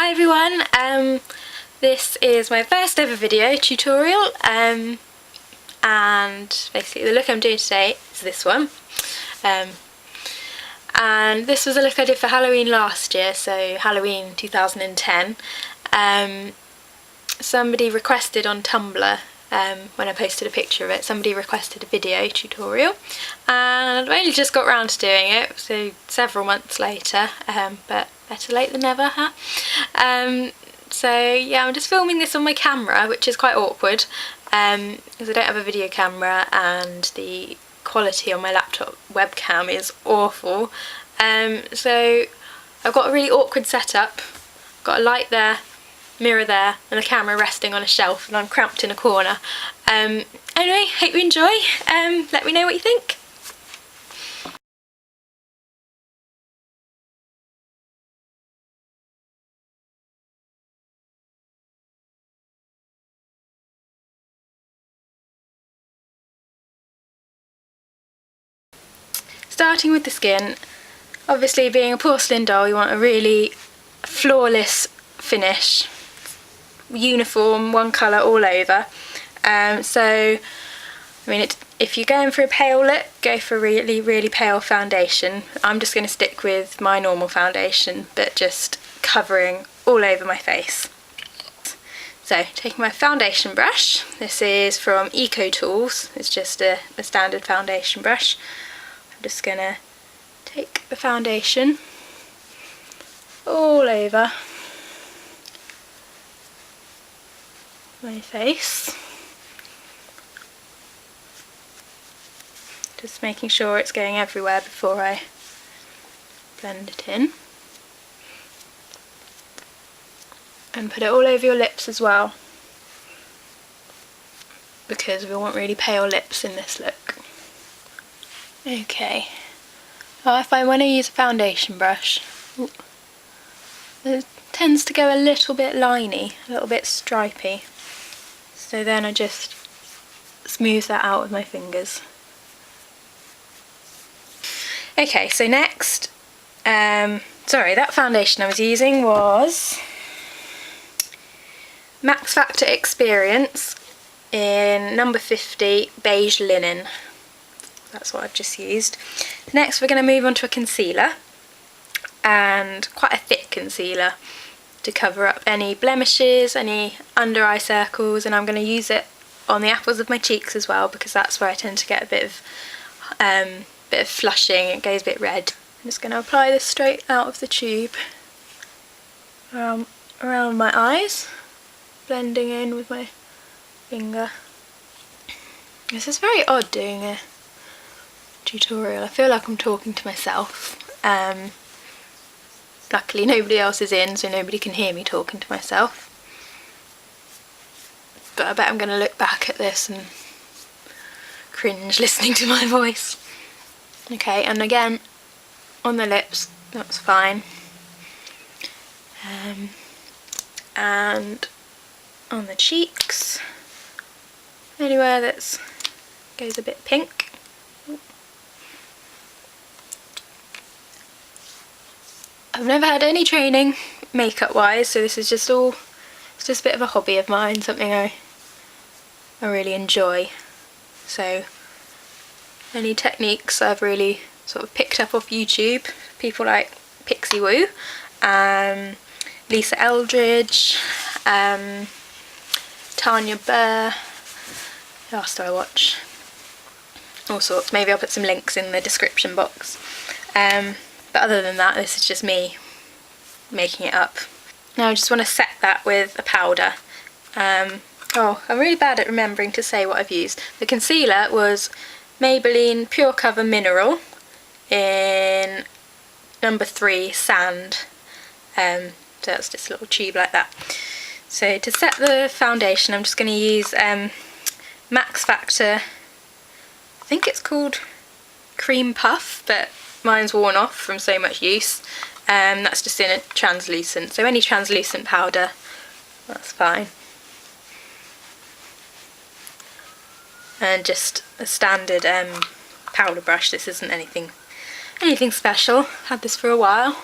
Hi everyone, this is my first ever video tutorial and basically the look I'm doing today is this one. And this was a look I did for Halloween last year, so Halloween 2010. Somebody requested on Tumblr, when I posted a picture of it, somebody requested a video tutorial and I only just got round to doing it, so several months later, but better late than never, huh? So yeah, I'm just filming this on my camera, which is quite awkward because I don't have a video camera and the quality on my laptop webcam is awful. So I've got a really awkward setup. Got a light there, mirror there, and a camera resting on a shelf, and I'm cramped in a corner. Anyway, hope you enjoy. Let me know what you think. Starting with the skin, obviously being a porcelain doll you want a really flawless finish, uniform, one colour all over. So I mean, if you're going for a pale look, go for a really pale foundation. I'm just going to stick with my normal foundation, but just covering all over my face. So taking my foundation brush, this is from Eco Tools, it's just a standard foundation brush. I'm just going to take the foundation all over my face, just making sure it's going everywhere before I blend it in, and put it all over your lips as well, because we want really pale lips in this look. Okay, I find when I use a foundation brush, it tends to go a little bit liney, a little bit stripy, so then I just smooth that out with my fingers. Okay, so next, sorry, that foundation I was using was Max Factor Experience in number 50 Beige Linen. That's what I've just used. Next we're going to move on to a concealer, and quite a thick concealer to cover up any blemishes, any under eye circles, and I'm going to use it on the apples of my cheeks as well, because that's where I tend to get a bit of flushing, it goes a bit red. I'm just going to apply this straight out of the tube around my eyes, blending in with my finger. This is very odd doing a tutorial. I feel like I'm talking to myself. Luckily nobody else is in, so nobody can hear me talking to myself. But I bet I'm going to look back at this and cringe listening to my voice. Okay, and again on the lips, that's fine. And on the cheeks, anywhere that goes a bit pink. I've never had any training makeup wise, so this is just all, it's just a bit of a hobby of mine, something I really enjoy. So any techniques I've really sort of picked up off YouTube, people like Pixie Woo, Lisa Eldridge, Tanya Burr, who else do I watch? All sorts. Maybe I'll put some links in the description box. But other than that, this is just me making it up. Now I just want to set that with a powder. Oh, I'm really bad at remembering to say what I've used. The concealer was Maybelline Pure Cover Mineral in number 3 Sand. So that's just a little tube like that. So to set the foundation, I'm just going to use Max Factor, I think it's called Cream Puff, but mine's worn off from so much use. That's just in a translucent, so any translucent powder, that's fine. And just a standard powder brush, this isn't anything special, had this for a while.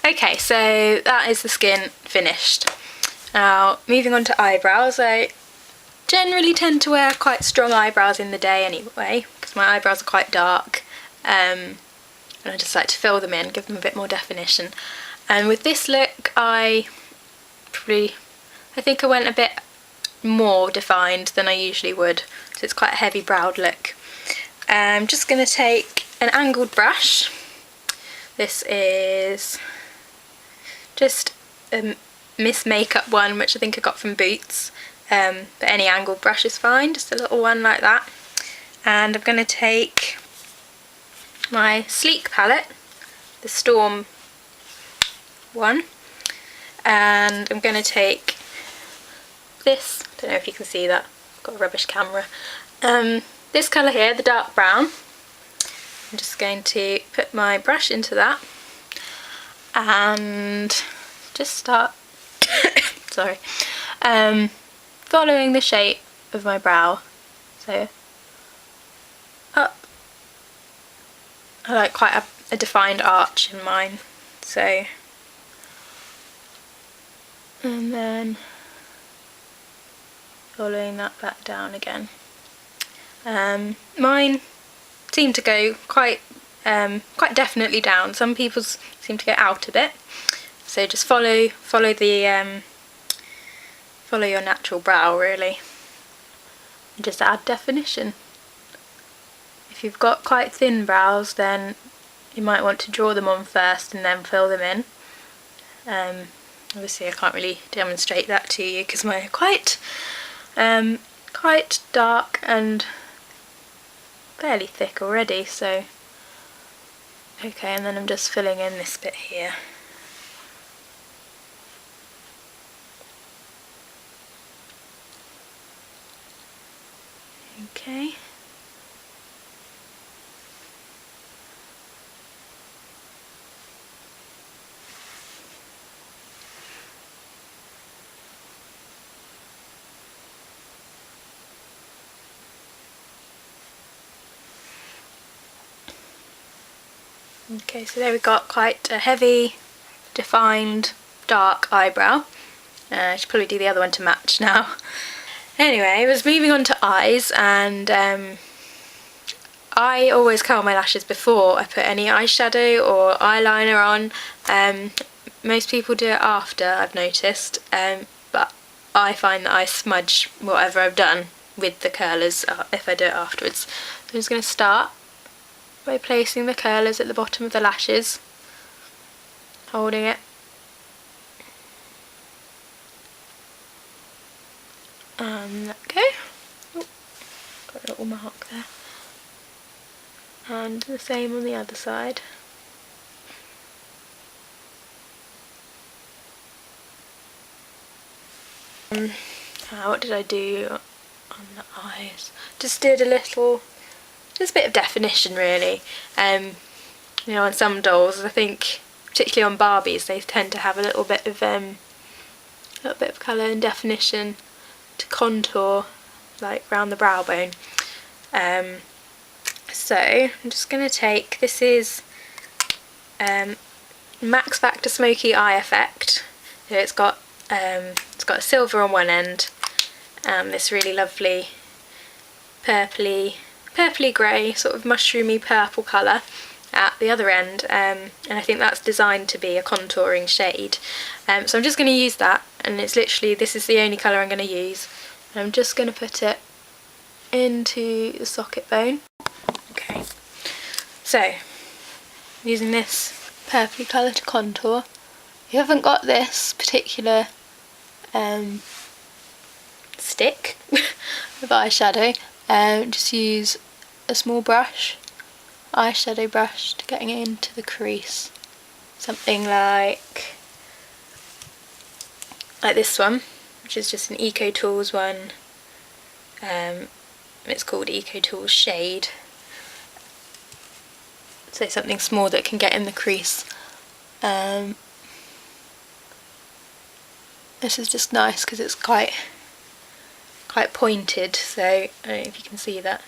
Okay, so that is the skin finished. Now, moving on to eyebrows. I generally tend to wear quite strong eyebrows in the day anyway, because my eyebrows are quite dark, and I just like to fill them in, give them a bit more definition. And with this look, I think I went a bit more defined than I usually would, so it's quite a heavy browed look. I'm just going to take an angled brush. This is just a Miss Makeup one, which I think I got from Boots, but any angled brush is fine, just a little one like that. And I'm going to take my Sleek palette, the Storm one, and I'm going to take this, I don't know if you can see that, I've got a rubbish camera, this colour here, the dark brown. I'm just going to put my brush into that and just start sorry, following the shape of my brow, so up. I like quite a defined arch in mine, so, and then following that back down again. Mine seem to go quite definitely down. Some people's seem to go out a bit, so just follow your natural brow really, and just add definition. If you've got quite thin brows, then you might want to draw them on first and then fill them in. Obviously I can't really demonstrate that to you because mine are quite dark and fairly thick already, so okay, and then I'm just filling in this bit here. Okay. Okay, so there we've got quite a heavy, defined, dark eyebrow. I should probably do the other one to match now. Anyway, I was moving on to eyes, and I always curl my lashes before I put any eyeshadow or eyeliner on. Most people do it after, I've noticed, but I find that I smudge whatever I've done with the curlers if I do it afterwards. So I'm just going to start by placing the curlers at the bottom of the lashes, holding it, and let go. Oh, got a little mark there. And the same on the other side. What did I do on the eyes? Just did a little, just a bit of definition really. You know, on some dolls, I think, particularly on Barbies, they tend to have a little bit of colour and definition to contour, like round the brow bone. So I'm just going to take, this is Max Factor Smoky Eye Effect. So it's got a silver on one end, and this really lovely purpley grey, sort of mushroomy purple colour at the other end, and I think that's designed to be a contouring shade. So I'm just going to use that, and it's literally, this is the only colour I'm going to use, and I'm just going to put it into the socket bone. Okay, so using this purpley colour to contour. If you haven't got this particular stick of eyeshadow, just use a small brush, eyeshadow brush, to getting it into the crease. Something like this one, which is just an EcoTools one. It's called EcoTools Shade. So something small that can get in the crease. This is just nice because it's quite pointed, so I don't know if you can see that.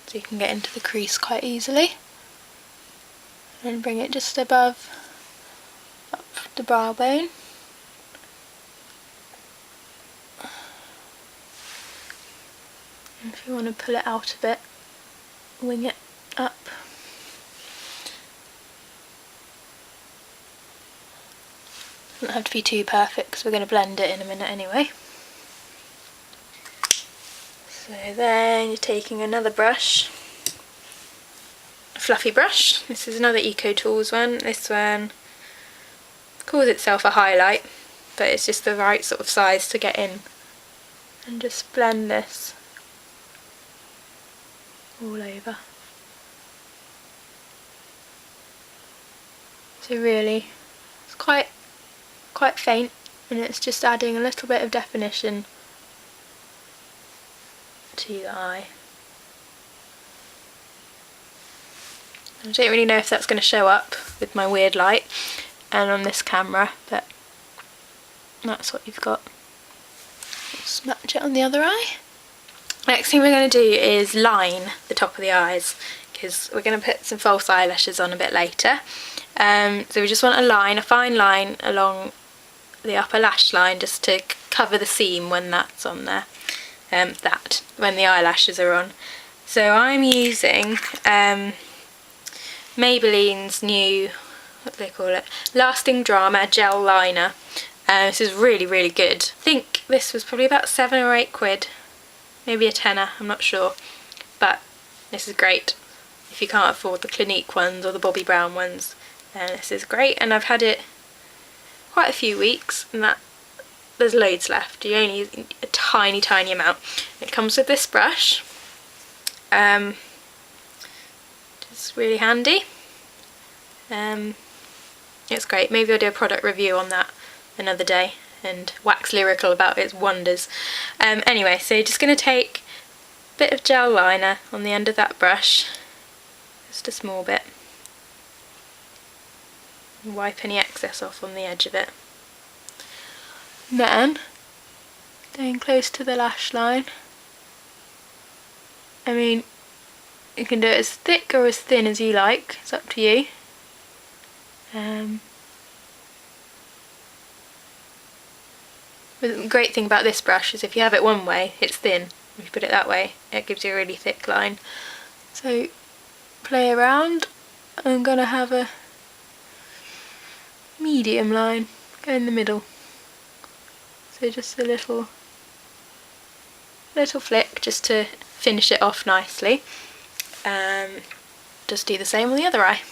So you can get into the crease quite easily. And bring it just above, up the brow bone. And if you want to pull it out a bit, wing it up. Doesn't have to be too perfect because we're going to blend it in a minute anyway. So then you're taking another brush, a fluffy brush. This is another EcoTools one. This one calls itself a highlight, but it's just the right sort of size to get in. And just blend this all over. So really, it's quite faint, and it's just adding a little bit of definition to the eye. I don't really know if that's going to show up with my weird light and on this camera, but that's what you've got. Just match it on the other eye. Next thing we're going to do is line the top of the eyes, because we're going to put some false eyelashes on a bit later. So we just want a fine line along the upper lash line, just to cover the seam when that's on there. When the eyelashes are on. So I'm using Maybelline's new, what do they call it? Lasting Drama Gel Liner. This is really, really good. I think this was probably about 7 or 8 quid. Maybe a tenner, I'm not sure. But this is great. If you can't afford the Clinique ones or the Bobbi Brown ones, then this is great. And I've had it quite a few weeks, and there's loads left. You only use a tiny amount. It comes with this brush. It's really handy. It's great. Maybe I'll do a product review on that another day and wax lyrical about its wonders. Anyway, so just going to take a bit of gel liner on the end of that brush, just a small bit, and wipe any excess off on the edge of it. And then, going close to the lash line, I mean, you can do it as thick or as thin as you like, it's up to you. The great thing about this brush is if you have it one way, it's thin. If you put it that way, it gives you a really thick line. So, play around. I'm going to have a medium line, go in the middle. So just a little flick just to finish it off nicely. Just do the same on the other eye.